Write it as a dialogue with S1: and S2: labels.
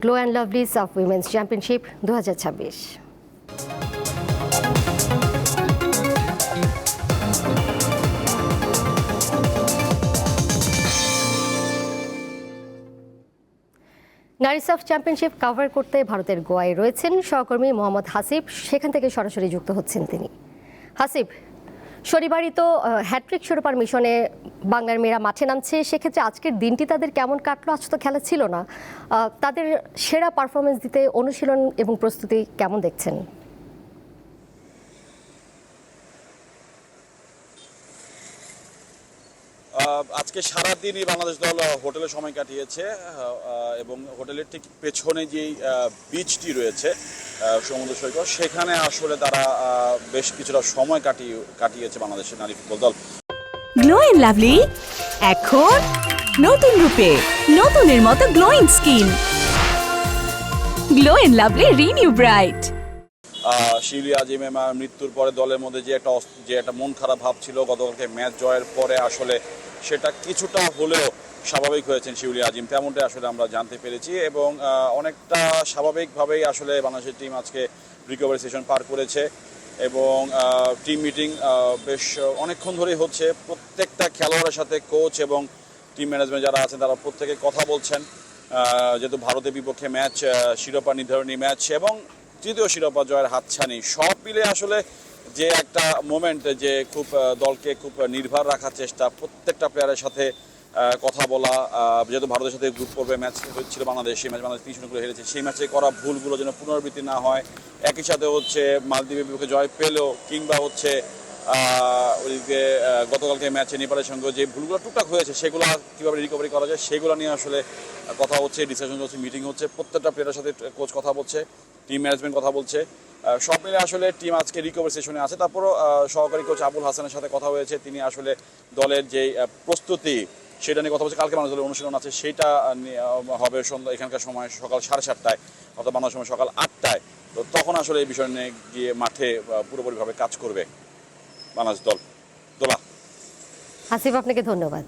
S1: Glow and lovely সাফ women's championship 2026। নারী সাফ চ্যাম্পিয়নশিপ কভার করতে ভারতের গোয়ায় রয়েছেন সহকর্মী মোহাম্মদ হাসিব। সেখান থেকে সরাসরি যুক্ত হচ্ছেন তিনি। হাসিব, শনিবারই তো হ্যাট্রিক শিরোপার মিশনে বাংলার মেয়েরা মাঠে নামছে, সেক্ষেত্রে আজকের দিনটি তাদের কেমন কাটলো? আজ তো খেলা ছিল না, তাদের সেরা পারফরমেন্স দিতে অনুশীলন এবং প্রস্তুতি কেমন দেখছেন?
S2: আজকে সারাদিনই বাংলাদেশ দল হোটেলে সময় কাটিয়েছে এবং হোটেলের ঠিক পেছনে যেই বিচটি রয়েছে সমুদ্র সৈকত, সেখানে আসলে তারা বেশ কিছুটা সময় কাটিয়েছে বাংলাদেশের নারী ফুটবল দল।
S3: গ্লো এন্ড লাভলি এখন নতুন রূপে, নতুনের মতো glowing skin. Glow and lovely renew bright.
S2: Shiuli আজিমের মৃত্যুর পরে দলের মধ্যে যে একটা মন খারাপ ভাব ছিল গতকালকে ম্যাচ জয়ের পরে, আসলে সেটা কিছুটা হলেও স্বাভাবিক হয়েছেন শিউলি আজিম, তেমনটাই আসলে আমরা জানতে পেরেছি। এবং অনেকটা স্বাভাবিকভাবেই আসলে বাংলাদেশের টিম আজকে রিকভারি সেশন পার করেছে এবং টিম মিটিং বেশ অনেকক্ষণ ধরেই হচ্ছে। প্রত্যেকটা খেলোয়াড়ের সাথে কোচ এবং টিম ম্যানেজমেন্ট যারা আছেন তারা প্রত্যেকে কথা বলছেন, যেহেতু ভারতের বিপক্ষে ম্যাচ, শিরোপা নির্ধারণী ম্যাচ এবং তৃতীয় শিরোপা জয়ের হাতছানি, সব মিলে আসলে যে একটা মোমেন্ট, যে খুব দলকে খুব নির্ভর রাখার চেষ্টা, প্রত্যেকটা প্লেয়ারের সাথে কথা বলা। যেহেতু ভারতের সাথে গ্রুপ পর্বে ম্যাচ হচ্ছিল বাংলাদেশ, সেই ম্যাচ বাংলাদেশ 3-0 করে হেরেছে, সেই ম্যাচে করা ভুলগুলো যেন পুনরাবৃত্তি না হয়। একই সাথে হচ্ছে মালদ্বীপের বিপক্ষে জয় পেলেও, কিংবা হচ্ছে ওইদিকে গতকালকে ম্যাচে নেপালের সঙ্গে যে ভুলগুলো টুকটাক হয়েছে, সেগুলো কীভাবে রিকভারি করা যায় সেগুলো নিয়ে আসলে কথা হচ্ছে, ডিসকাশন হচ্ছে, মিটিং হচ্ছে। প্রত্যেকটা প্লেয়ারের সাথে কোচ কথা বলছে, টিম ম্যানেজমেন্ট কথা বলছে। সব মিলে আসলে টিম আজকে রিকভারি সেশনে আছে। তারপরও সহকারী কোচ আবুল হাসানের সাথে কথা হয়েছে, তিনি আসলে দলের যে প্রস্তুতি সেটা নিয়ে কথা বলছে। কালকে বাংলাদেশ দলের অনুশীলন আছে, সেইটা হবে সন্ধ্যা এখানকার সময় সকাল 7:30টায়, অর্থাৎ বাংলাদেশ সময় সকাল 8টায়। তো তখন আসলে এই বিষয় নিয়ে গিয়ে মাঠে পুরোপুরিভাবে কাজ করবে বাংলাদেশ দল। দোলা
S1: হাসিব, আপনাকে ধন্যবাদ।